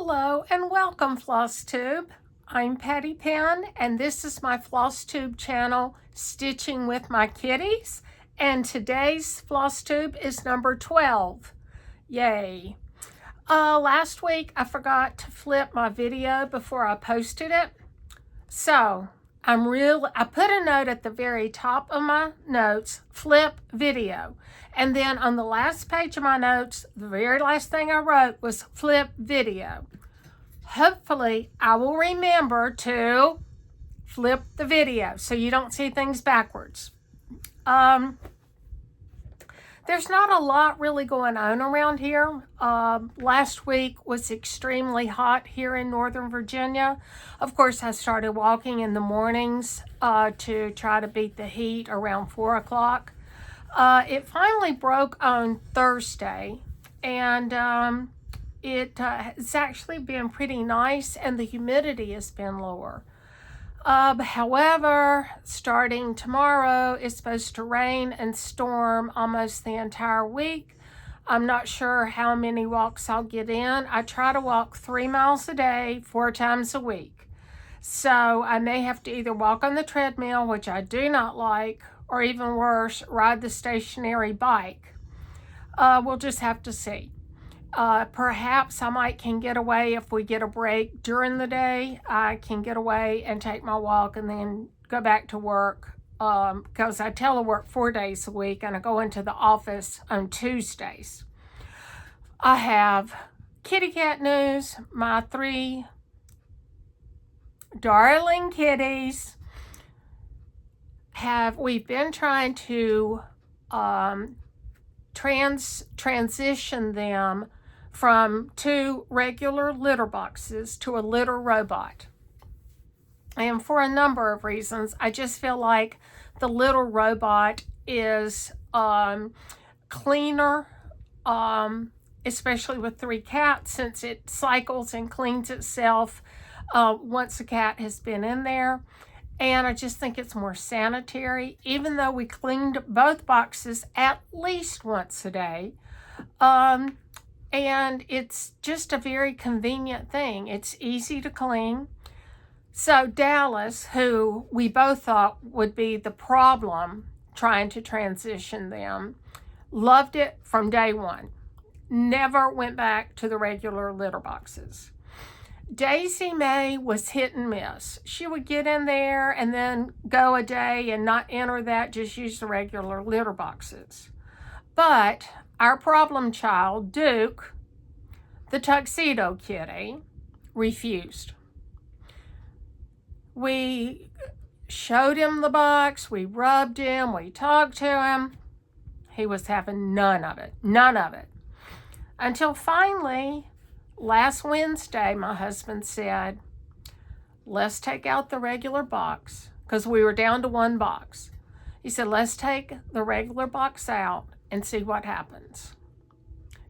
Hello and welcome, Floss Tube. I'm Patty Penn and this is my Floss Tube channel, Stitching with My Kitties. And today's Floss Tube is number 12. Yay. Last week I forgot to flip my video before I posted it. So I put a note at the very top of my notes, flip video. And then on the last page of my notes, the very last thing I wrote was flip video. Hopefully, I will remember to flip the video so you don't see things backwards. There's not a lot really going on around here. Last week was extremely hot here in Northern Virginia. Of course, I started walking in the mornings to try to beat the heat around 4 o'clock. It finally broke on Thursday, and it's actually been pretty nice, and the humidity has been lower. However, starting tomorrow, it's supposed to rain and storm almost the entire week. I'm not sure how many walks I'll get in. I try to walk 3 miles a day, 4 times a week. So I may have to either walk on the treadmill, which I do not like, or even worse, ride the stationary bike. We'll just have to see. Perhaps I can get away if we get a break during the day. I can get away and take my walk and then go back to work because I telework 4 days a week and I go into the office on Tuesdays. I have kitty cat news. My 3 darling kitties we've been trying to transition them from 2 regular litter boxes to a litter robot. And for a number of reasons, I just feel like the litter robot is cleaner, especially with 3 cats, since it cycles and cleans itself once a cat has been in there. And I just think it's more sanitary, even though we cleaned both boxes at least once a day. And it's just a very convenient thing. It's easy to clean. So Dallas, who we both thought would be the problem trying to transition them, loved it from day one. Never went back to the regular litter boxes. Daisy May was hit and miss. She would get in there and then go a day and not enter that, just use the regular litter boxes. But our problem child, Duke, the tuxedo kitty, refused. We showed him the box, we rubbed him, we talked to him. He was having none of it. Until finally, last Wednesday, my husband said, let's take out the regular box, because we were down to 1 box. He said, let's take the regular box out and see what happens.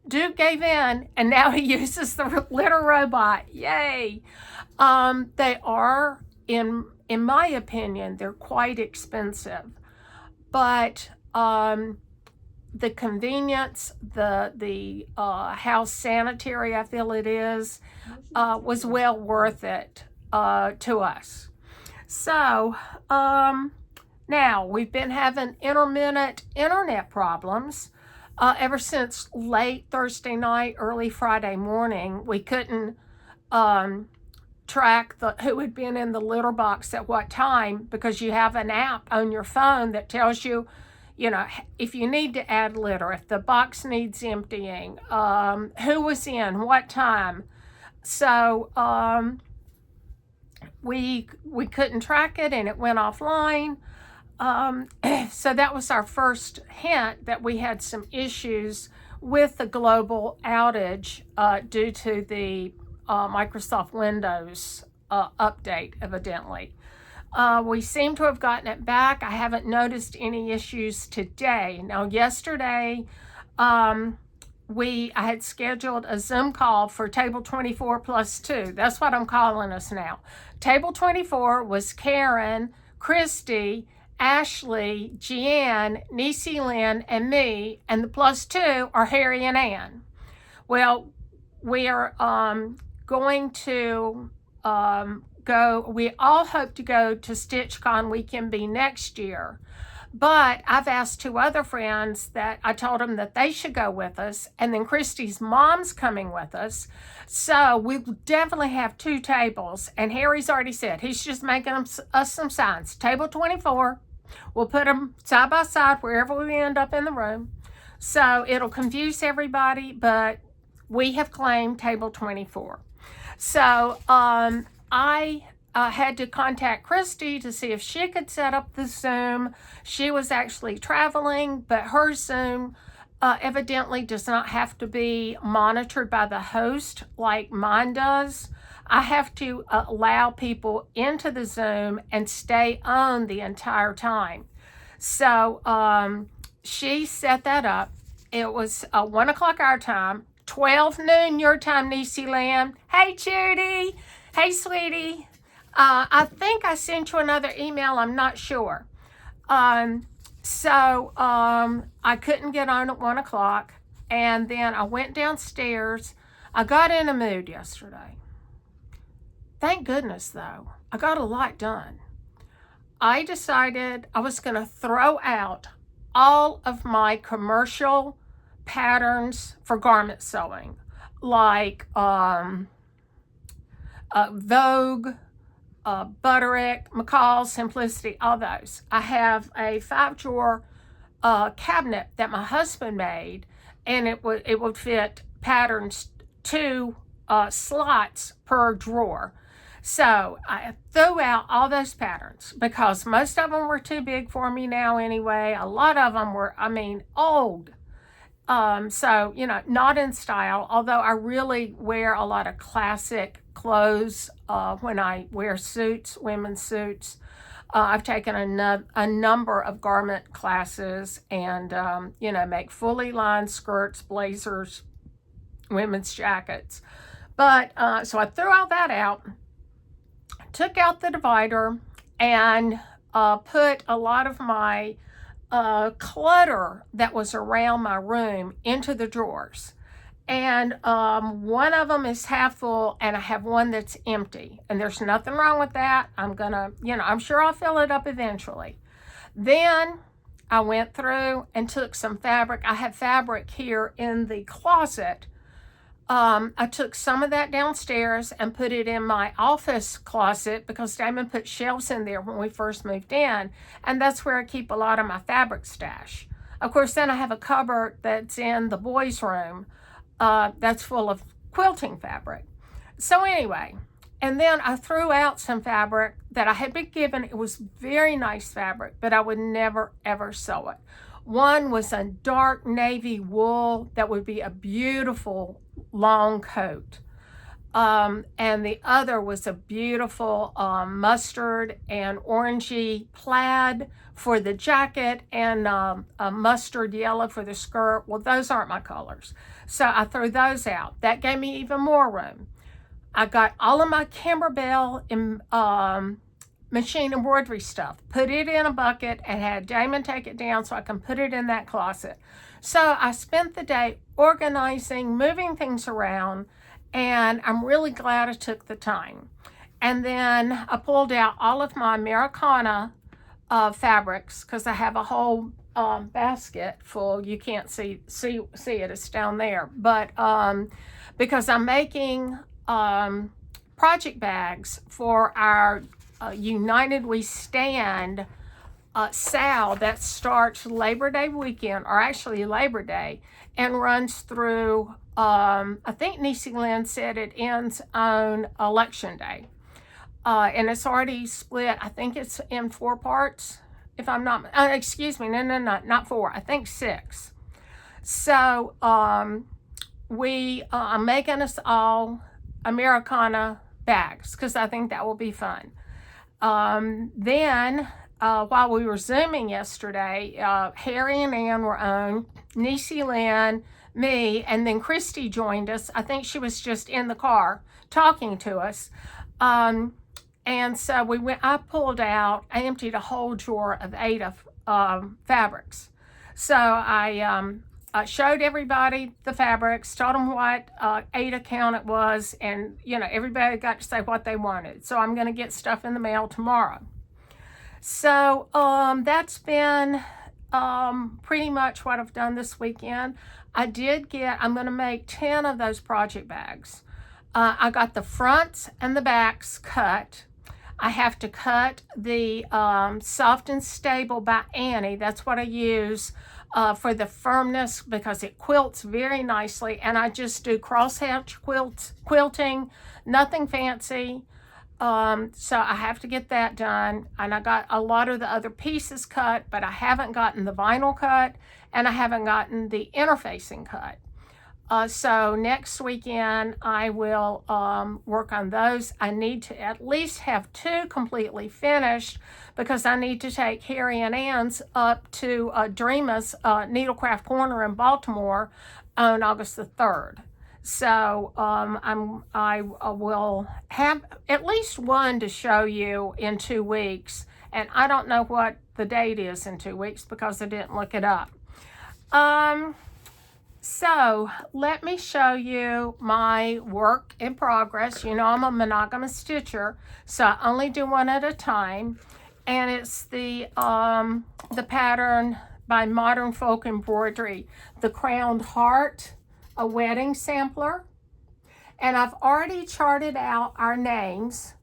Duke gave in, and now he uses the litter robot. Yay! They are, in my opinion, they're quite expensive. But the convenience, the how sanitary I feel it is, was well worth it to us. So now we've been having intermittent internet problems ever since late Thursday night, early Friday morning. We couldn't track who had been in the litter box at what time, because you have an app on your phone that tells you, if you need to add litter, if the box needs emptying, who was in, what time. So we couldn't track it, and it went offline. So that was our first hint that we had some issues with the global outage due to the Microsoft Windows update, evidently. We seem to have gotten it back. I haven't noticed any issues today. Now, yesterday, I had scheduled a Zoom call for Table 24 plus 2. That's what I'm calling us now. Table 24 was Karen, Christy, Ashley, Jeanne, Niecy Lynn, and me, and the plus 2 are Harry and Ann. Well, we are going to we all hope to go to StitchCon Weekend B next year. But I've asked 2 other friends that I told them that they should go with us. And then Christy's mom's coming with us. So we definitely have 2 tables. And Harry's already said he's just making us some signs. Table 24. We'll put them side by side wherever we end up in the room. So it'll confuse everybody. But we have claimed table 24. So I had to contact Christy to see if she could set up the Zoom. She was actually traveling, but her Zoom evidently does not have to be monitored by the host like mine does. I have to allow people into the Zoom and stay on the entire time. So she set that up. It was 1 o'clock our time, 12 noon your time, Niecy Land. Hey, Judy. Hey, sweetie. I think I sent you another email. I'm not sure. So I couldn't get on at 1 o'clock. And then I went downstairs. I got in a mood yesterday. Thank goodness, though. I got a lot done. I decided I was going to throw out all of my commercial patterns for garment sewing, like Vogue, Butterick, McCall, Simplicity, all those. I have a 5-drawer cabinet that my husband made, and it would fit patterns 2 slots per drawer. So I threw out all those patterns because most of them were too big for me now anyway. A lot of them were, old. So, not in style, although I really wear a lot of classic clothes when I wear suits, women's suits. I've taken a number of garment classes and, make fully lined skirts, blazers, women's jackets. But so I threw all that out, took out the divider, and put a lot of my clutter that was around my room into the drawers. And one of them is half full, and I have one that's empty. And there's nothing wrong with that. I'm sure I'll fill it up eventually. Then I went through and took some fabric. I have fabric here in the closet. I took some of that downstairs and put it in my office closet because Damon put shelves in there when we first moved in, and that's where I keep a lot of my fabric stash. Of course, then I have a cupboard that's in the boys' room that's full of quilting fabric. So anyway, and then I threw out some fabric that I had been given. It was very nice fabric, but I would never, ever sew it. One was a dark navy wool that would be a beautiful long coat. And the other was a beautiful mustard and orangey plaid for the jacket, and a mustard yellow for the skirt. Well, those aren't my colors. So I threw those out. That gave me even more room. I got all of my Kimberbell machine embroidery stuff, put it in a bucket, and had Damon take it down so I can put it in that closet. So I spent the day organizing, moving things around, and I'm really glad I took the time. And then I pulled out all of my Americana fabrics because I have a whole basket full. You can't see it, it's down there. But because I'm making project bags for our United We Stand sale that starts Labor Day weekend, or actually Labor Day, and runs through, I think Niecy Lynn said it ends on Election Day. And it's already split. I think it's in 4 parts, if I'm not, not 4, I think 6. So I'm making us all Americana bags because I think that will be fun. Then while we were Zooming yesterday, Harry and Ann were on, Niecy Lynn, me, and then Christy joined us. I think she was just in the car talking to us. And so I pulled out, I emptied a whole drawer of 8 of fabrics. So I showed everybody the fabrics, told them what Ada count it was, and everybody got to say what they wanted. So I'm going to get stuff in the mail tomorrow. So that's been pretty much what I've done this weekend. I'm going to make 10 of those project bags. I got the fronts and the backs cut. I have to cut the Soft and Stable by Annie. That's what I use for the firmness, because it quilts very nicely. And I just do crosshatch quilting, nothing fancy. So I have to get that done. And I got a lot of the other pieces cut, but I haven't gotten the vinyl cut, and I haven't gotten the interfacing cut. So next weekend I will work on those. I need to at least have 2 completely finished, because I need to take Harry and Ann's up to Dreama's Needlecraft Corner in Baltimore on August the 3rd. So I will have at least one to show you in 2 weeks, and I don't know what the date is in 2 weeks because I didn't look it up. So let me show you my work in progress. I'm a monogamous stitcher, so I only do one at a time. And it's the pattern by Modern Folk Embroidery, the Crowned Heart, a wedding sampler. And I've already charted out our names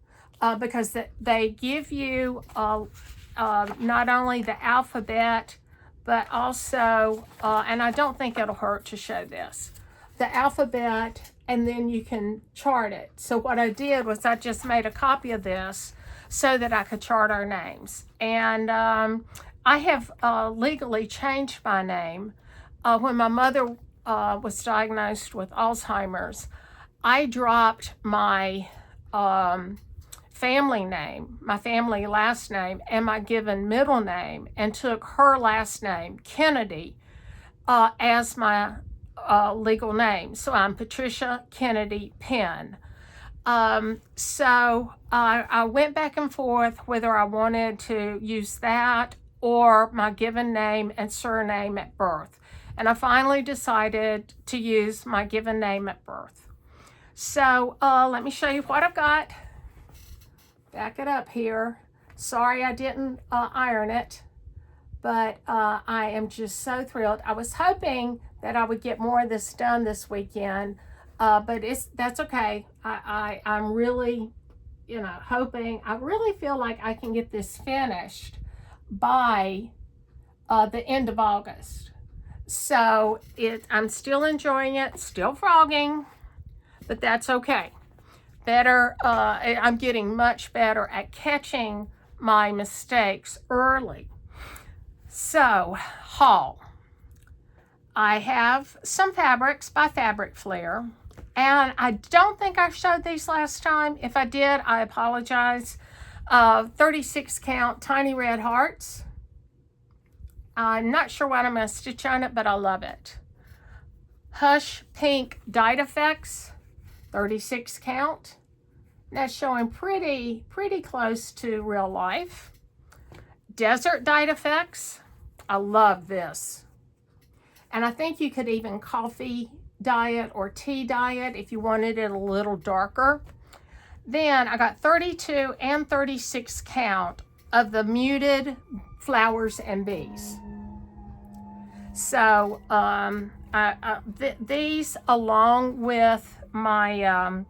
because they give you not only the alphabet, but also, and I don't think it'll hurt to show this, the alphabet, and then you can chart it. So what I did was I just made a copy of this so that I could chart our names. And I have legally changed my name. When my mother was diagnosed with Alzheimer's, I dropped my family name, my family last name, and my given middle name, and took her last name, Kennedy, as my legal name. So I'm Patricia Kennedy Penn. So I went back and forth whether I wanted to use that or my given name and surname at birth. And I finally decided to use my given name at birth. So let me show you what I've got. Back it up here. Sorry I didn't iron it, but I am just so thrilled. I was hoping that I would get more of this done this weekend, but that's okay. I'm really, hoping. I really feel like I can get this finished by the end of August. So I'm still enjoying it, still frogging, but that's okay. I'm getting much better at catching my mistakes early. So, haul. I have some fabrics by Fabric Flair, and I don't think I showed these last time. If I did, I apologize. 36 count tiny red hearts. I'm not sure what I'm going to stitch on it, but I love it. Hush Pink Dyed Effects, 36 count. That's showing pretty close to real life. Desert Dyed Effects. I love this. And I think you could even coffee dye it or tea dye it if you wanted it a little darker. Then I got 32 and 36 count of the muted flowers and bees. So these, along with my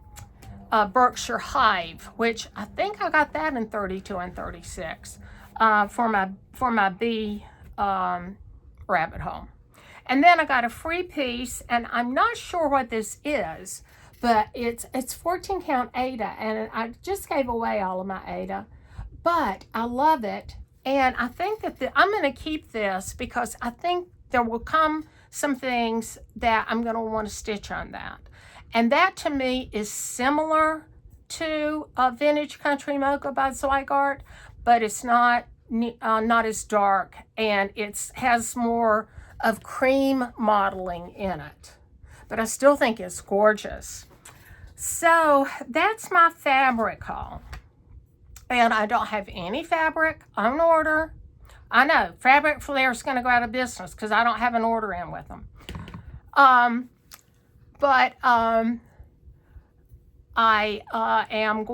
Berkshire Hive, which I think I got that in 32 and 36 for my bee rabbit hole. And then I got a free piece, and I'm not sure what this is, but it's 14 count Ada, and I just gave away all of my Ada, but I love it. And I think that I'm going to keep this because I think there will come some things that I'm going to want to stitch on that. And that to me is similar to Vintage Country Mocha by Zweigart, but it's not as dark, and it has more of cream modeling in it. But I still think it's gorgeous. So that's my fabric haul. And I don't have any fabric on order. I know Fabric Flair is going to go out of business because I don't have an order in with them. But I am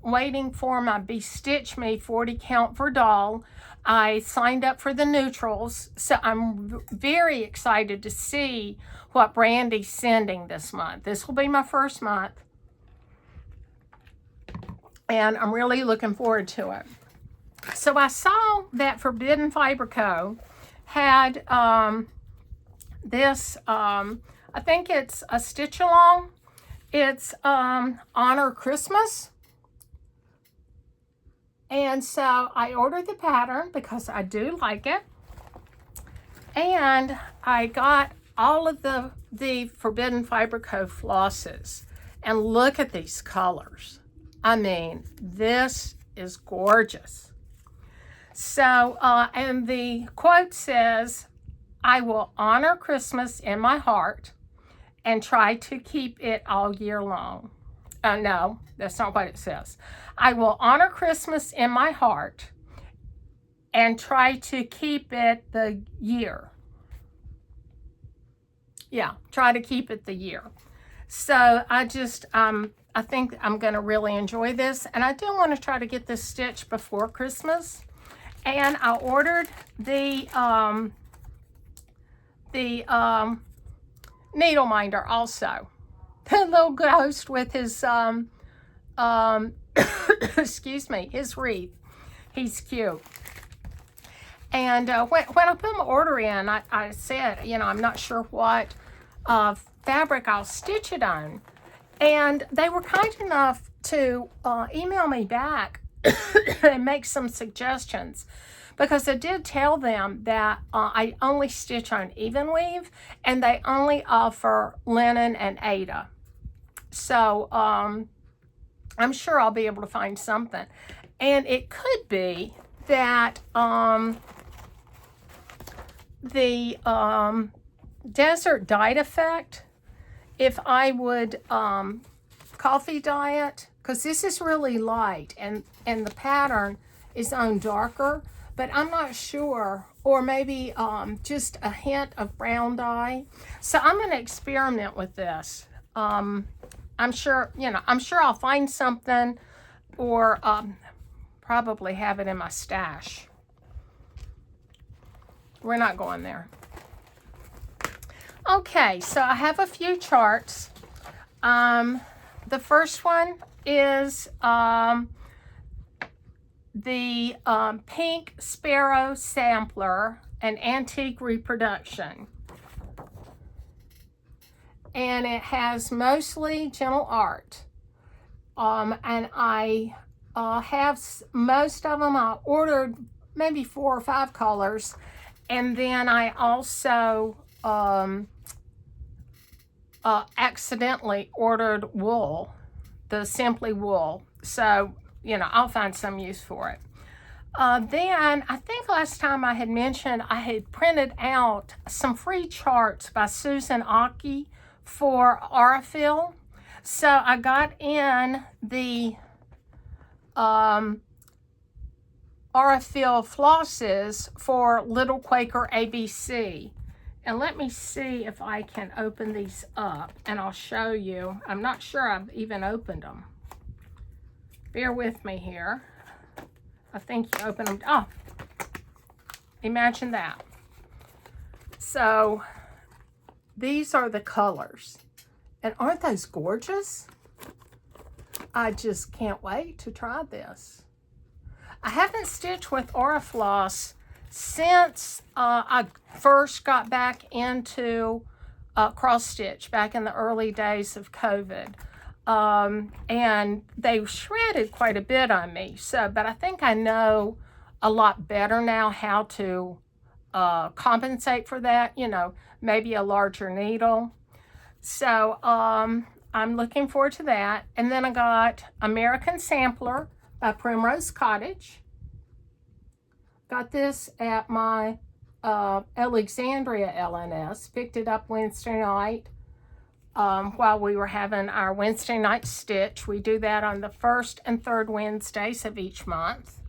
waiting for my Bestitch Me 40 count for doll. I signed up for the neutrals, so I'm very excited to see what Brandy's sending this month. This will be my first month, and I'm really looking forward to it. So I saw that Forbidden Fiber Co. had this, I think it's a stitch along. It's Honor Christmas. And so I ordered the pattern because I do like it. And I got all of the Forbidden Fiber Co. flosses. And look at these colors. I mean, this is gorgeous. So, and the quote says, "I will honor Christmas in my heart and try to keep it all year long." No, that's not what it says. "I will honor Christmas in my heart and try to keep it the year." Yeah, try to keep it the year. So I think I'm going to really enjoy this. And I do want to try to get this stitched before Christmas. And I ordered the needle minder also. The little ghost with his, excuse me, his wreath. He's cute. And when I put my order in, I said, you know, I'm not sure what fabric I'll stitch it on. And they were kind enough to email me back and make some suggestions, because I did tell them that I only stitch on even weave, and they only offer linen and Aida. So I'm sure I'll be able to find something. And it could be that the Desert Dyed Effect, if I would coffee dye it, because this is really light and the pattern is on darker, but I'm not sure, or maybe just a hint of brown dye. So I'm going to experiment with this. I'm sure, you know, I'm sure I'll find something, or probably have it in my stash. We're not going there. Okay, so I have a few charts. The first one is the Pink Sparrow Sampler, an antique reproduction. And it has mostly gentle art. And I have most of them. I ordered maybe 4 or 5 colors. And then I also accidentally ordered wool, the Simply Wool. So, you know, I'll find some use for it. Then, I think last time I had mentioned I had printed out some free charts by Susan Aki for Aurifil. So I got in the Aurifil flosses for Little Quaker ABC. And let me see if I can open these up, and I'll show you. I'm not sure I've even opened them. Bear with me here. I think you open them. Oh, imagine that. So these are the colors. And aren't those gorgeous? I just can't wait to try this. I haven't stitched with Aurifloss since I first got back into cross stitch back in the early days of COVID. And they shredded quite a bit on me. So, but I think I know a lot better now how to compensate for that, you know, maybe a larger needle. So I'm looking forward to that. And then I got American Sampler by Primrose Cottage. Got this at my Alexandria LNS. Picked it up Wednesday night while we were having our Wednesday night stitch. We do that on the first and third Wednesdays of each month.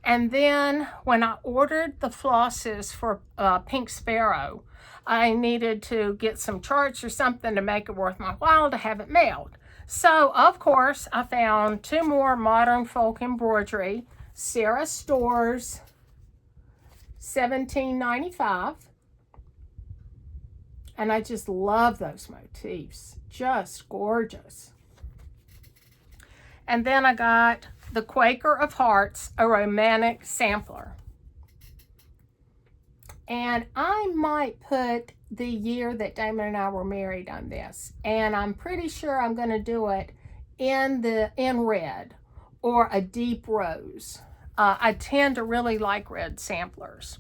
And then when I ordered the flosses for Pink Sparrow, I needed to get some charts or something to make it worth my while to have it mailed. So, of course, I found 2 more Modern Folk Embroidery, Sarah Stores, $17.95. And I just love those motifs. Just gorgeous. And then I got the Quaker of Hearts, a romantic sampler. And I might put the year that Damon and I were married on this. And I'm pretty sure I'm going to do it in red or a deep rose. I tend to really like red samplers.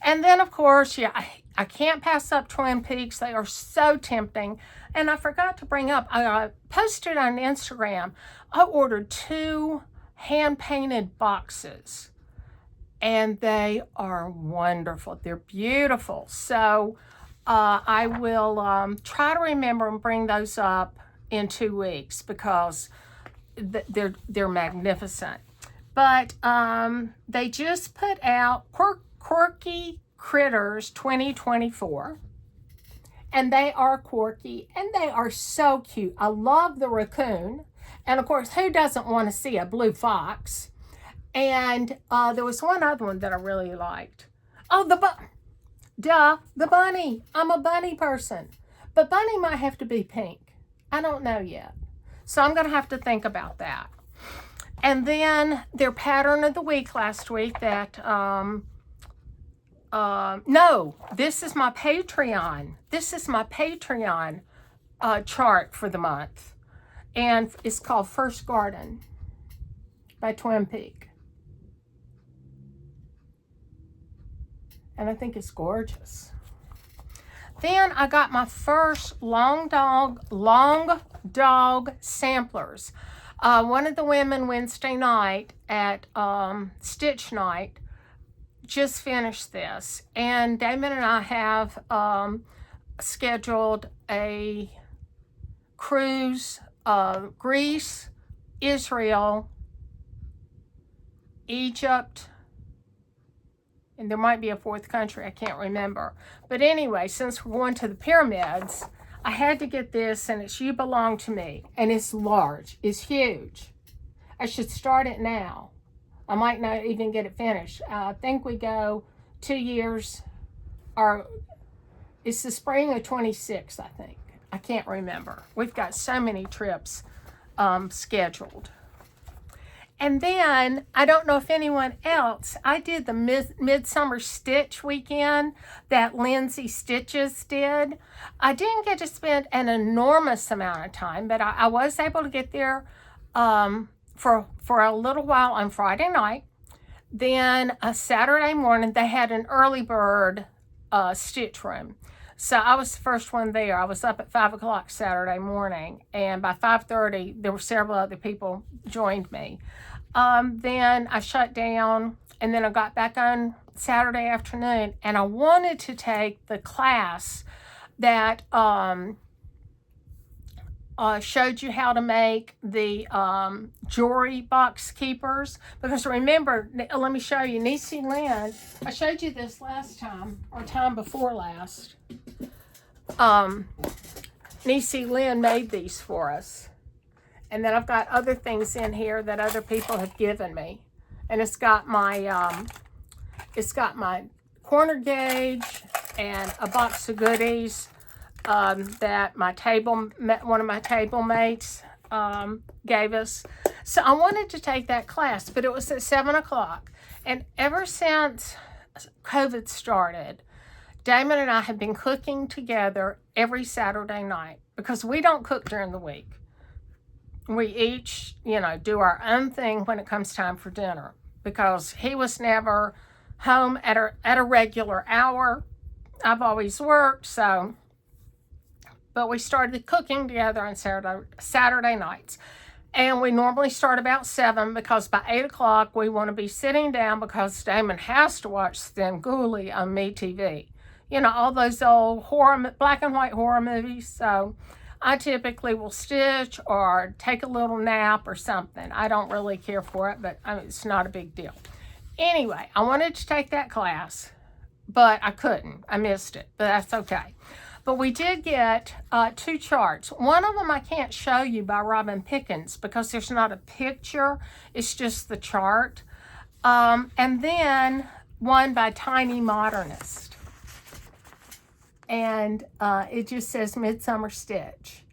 And then, of course, yeah, I can't pass up Twin Peaks. They are so tempting. And I forgot to bring up, I posted on Instagram, I ordered 2 hand-painted boxes. And they are wonderful. They're beautiful. So I will try to remember and bring those up in 2 weeks because they're magnificent. But they just put out Quirky Critters 2024. And they are quirky and they are so cute. I love the raccoon. And of course, who doesn't want to see a blue fox? And there was one other one that I really liked. Oh, the bunny. I'm a bunny person. But bunny might have to be pink. I don't know yet. So I'm going to have to think about that. And then their pattern of the week last week that, no, this is my Patreon. This is my Patreon chart for the month. And it's called First Garden by Twin Peaks. And I think it's gorgeous. Then I got my first long dog samplers. One of the women Wednesday night at Stitch Night just finished this. And Damon and I have scheduled a cruise, Greece, Israel, Egypt, and there might be a 4th country, I can't remember. But anyway, since we're going to the pyramids, I had to get this, and it's You Belong to Me. And it's large. It's huge. I should start it now. I might not even get it finished. I think we go 2 years, or it's the spring of 26, I think. I can't remember. We've got so many trips scheduled. And then, I don't know if anyone else, I did the Midsummer Stitch weekend that Lindsay Stitches did. I didn't get to spend an enormous amount of time, but I was able to get there for a little while on Friday night. Then a Saturday morning, they had an early bird stitch room. So I was the first one there. I was up at 5 o'clock Saturday morning, and by 5:30, there were several other people joined me. Then I shut down, and then I got back on Saturday afternoon, and I wanted to take the class that showed you how to make the jewelry box keepers. Because remember, let me show you, Niecy Lynn, I showed you this last time, or time before last. Niecy Lynn made these for us. And then I've got other things in here that other people have given me. And it's got my corner gauge and a box of goodies that one of my table mates gave us. So I wanted to take that class, but it was at 7 o'clock. And ever since COVID started, Damon and I have been cooking together every Saturday night because we don't cook during the week. We each, do our own thing when it comes time for dinner because he was never home at a regular hour. I've always worked, but we started cooking together on Saturday nights. And we normally start about 7 because by 8 o'clock we want to be sitting down because Damon has to watch Stenguli on MeTV. All those old black and white horror movies. So I typically will stitch or take a little nap or something. I don't really care for it, but it's not a big deal. Anyway, I wanted to take that class, but I couldn't. I missed it, but that's okay. But we did get 2 charts. One of them I can't show you by Robin Pickens because there's not a picture. It's just the chart. And then one by Tiny Modernist. And it just says Midsummer Stitch.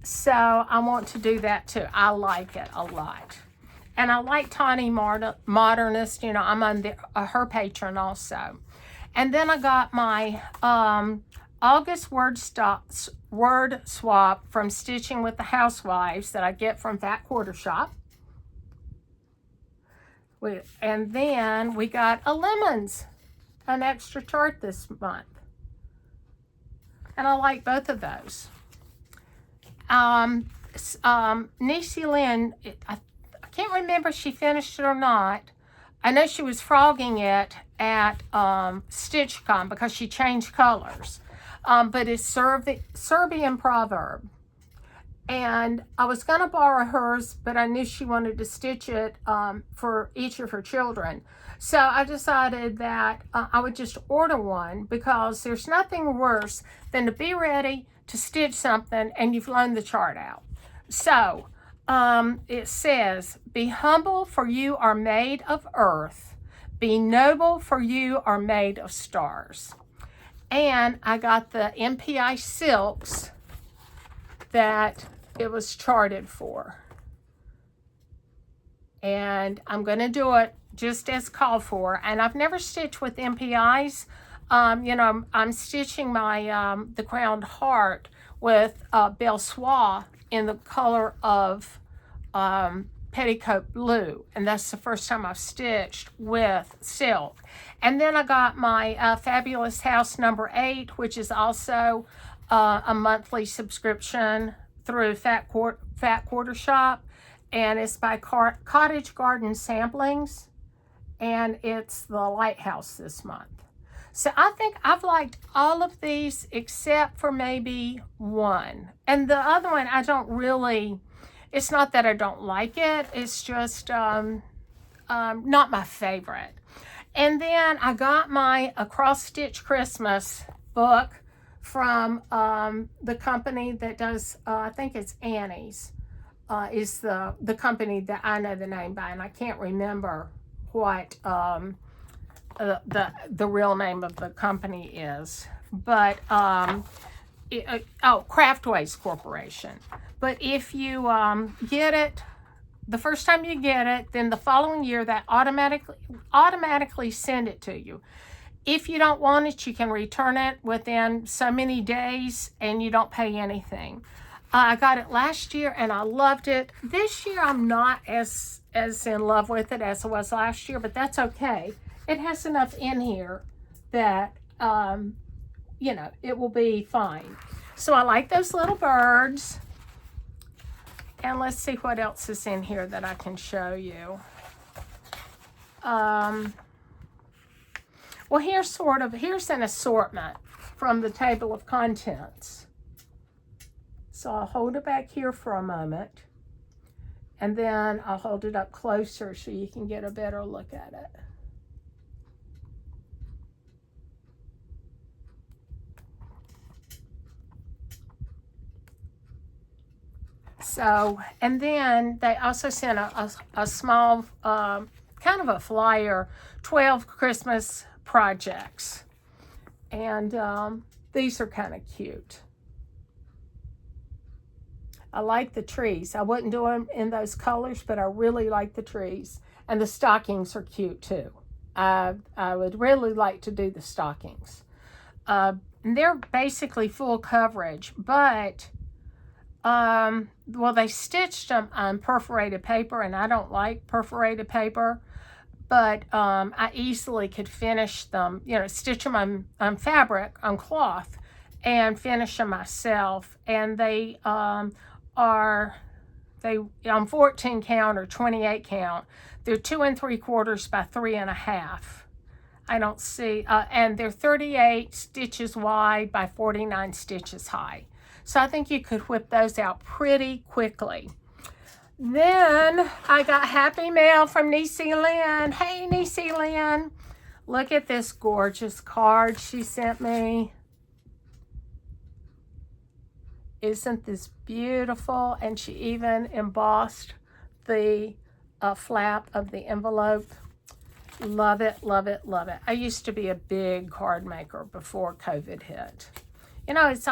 So I want to do that too. I like it a lot. And I like Tiny Modernist. You know, I'm on her patron also. And then I got my August word swap from Stitching with the Housewives that I get from Fat Quarter Shop. And then we got a Lemons, an extra chart this month. And I like both of those. Niecy Lynn, I can't remember if she finished it or not. I know she was frogging it at StitchCon because she changed colors. But it's Serbian proverb. And I was going to borrow hers, but I knew she wanted to stitch it for each of her children. So I decided that I would just order one because there's nothing worse than to be ready to stitch something and you've loaned the chart out. So it says, be humble, for you are made of earth. Be noble, for you are made of stars. And I got the MPI silks that it was charted for. And I'm going to do it just as called for. And I've never stitched with MPIs. You know, I'm stitching my the Crowned Heart with Belle Soie in the color of Petticoat Blue. And that's the first time I've stitched with silk. And then I got my Fabulous House number 8, which is also a monthly subscription through Fat Quarter Shop. And it's by Cottage Garden Samplings. And it's the Lighthouse this month. So I think I've liked all of these except for maybe one. And the other one, I don't really, it's not that I don't like it. It's just not my favorite. And then I got my Across Stitch Christmas book from the company that does, I think it's Annie's, is the company that I know the name by, and I can't remember what the real name of the company is. But, Craftways Corporation. But if you get it, the first time you get it, then the following year that automatically send it to you. If you don't want it, you can return it within so many days and you don't pay anything. I got it last year and I loved it. This year I'm not as in love with it as I was last year, but that's okay. It has enough in here that, you know, it will be fine. So I like those little birds. And let's see what else is in here that I can show you. Well, here's an assortment from the table of contents. So I'll hold it back here for a moment. And then I'll hold it up closer so you can get a better look at it. So, and then they also sent a small, kind of a flyer, 12 Christmas projects. And these are kind of cute. I like the trees. I wouldn't do them in those colors, but I really like the trees. And the stockings are cute too. I would really like to do the stockings. They're basically full coverage, but well, they stitched them on perforated paper, and I don't like perforated paper, but I easily could finish them, you know, stitch them on fabric, on cloth, and finish them myself. And they on 14 count or 28 count, they're 2 3/4 by 3 1/2. I don't see, and they're 38 stitches wide by 49 stitches high. So I think you could whip those out pretty quickly. Then I got happy mail from Niecy Lynn. Hey, Niecy Lynn. Look at this gorgeous card she sent me. Isn't this beautiful? And she even embossed the flap of the envelope. Love it, love it, love it. I used to be a big card maker before COVID hit. You know, it's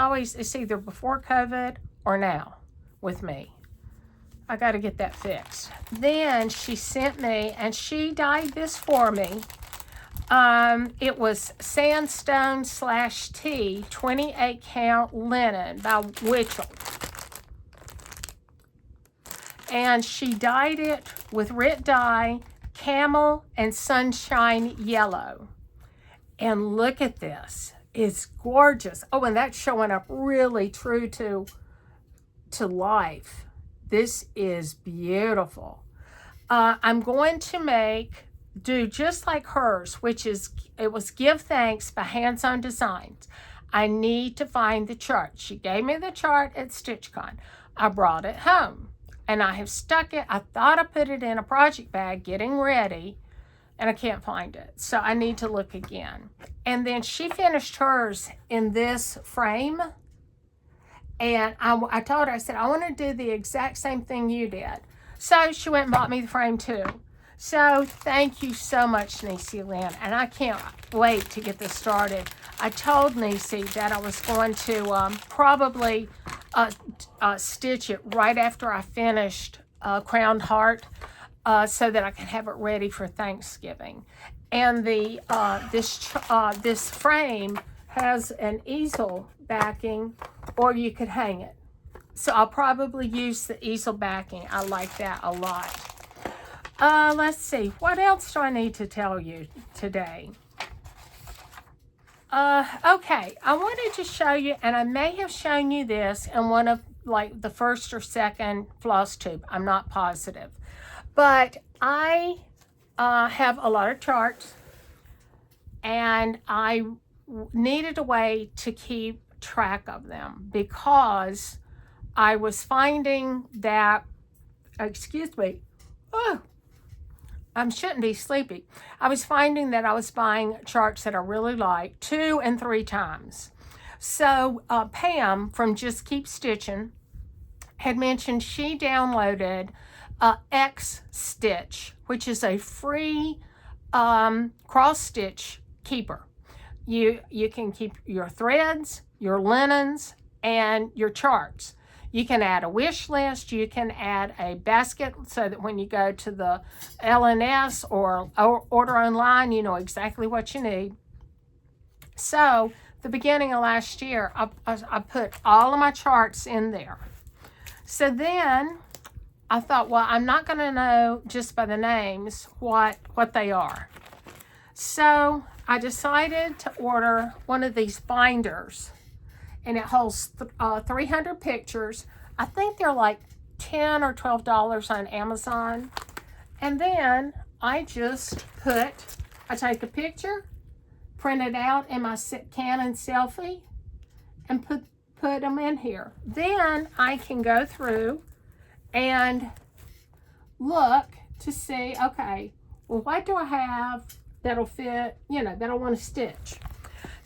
either before COVID or now with me. I got to get that fixed. Then she sent me, and she dyed this for me. It was Sandstone /T 28 count linen by Witchell. And she dyed it with Rit dye, camel, and sunshine yellow. And look at this. It's gorgeous. Oh, and that's showing up really true to life. This is beautiful. I'm going to do just like hers, which is, it was Give Thanks by Hands On Designs. I need to find the chart. She gave me the chart at StitchCon. I brought it home and I have stuck it. I thought I put it in a project bag getting ready, and I can't find it. So I need to look again. And then she finished hers in this frame. And I told her, I said, I want to do the exact same thing you did. So she went and bought me the frame too. So thank you so much, Niecy Lynn. And I can't wait to get this started. I told Niecy that I was going to probably stitch it right after I finished Crowned Heart, so that I can have it ready for Thanksgiving. And the this frame has an easel backing, or you could hang it. So I'll probably use the easel backing. I like that a lot. Let's see, what else do I need to tell you today? Okay, I wanted to show you, and I may have shown you this in one of like the first or second floss tube. I'm not positive. But I have a lot of charts, and I needed a way to keep track of them because I was finding that, excuse me, I shouldn't be sleepy. I was finding that I was buying charts that I really like 2 and 3 times. So Pam from Just Keep Stitching had mentioned she downloaded X Stitch, which is a free cross stitch keeper. You can keep your threads, your linens, and your charts. You can add a wish list. You can add a basket so that when you go to the LNS or order online, you know exactly what you need. So the beginning of last year, I put all of my charts in there. So then I thought, well, I'm not going to know just by the names what they are. So I decided to order one of these binders, and it holds 300 pictures. I think they're like $10 or $12 on Amazon. And then I just I take a picture, print it out in my Canon selfie, and put them in here. Then I can go through and look to see, okay, well, what do I have that'll fit, that I want to stitch?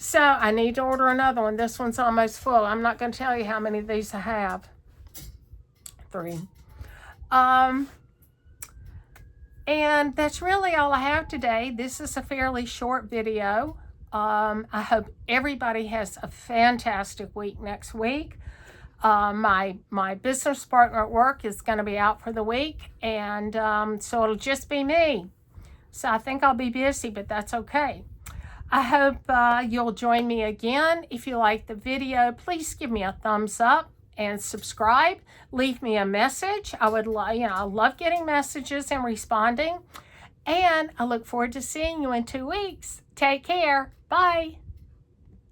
So I need to order another one. This one's almost full. I'm not going to tell you how many of these I have. 3. And that's really all I have today. This is a fairly short video. I hope everybody has a fantastic week next week. My business partner at work is going to be out for the week, and so it'll just be me. So I think I'll be busy, but that's okay. I hope you'll join me again. If you like the video, please give me a thumbs up and subscribe. Leave me a message. I love getting messages and responding. And I look forward to seeing you in 2 weeks. Take care. Bye.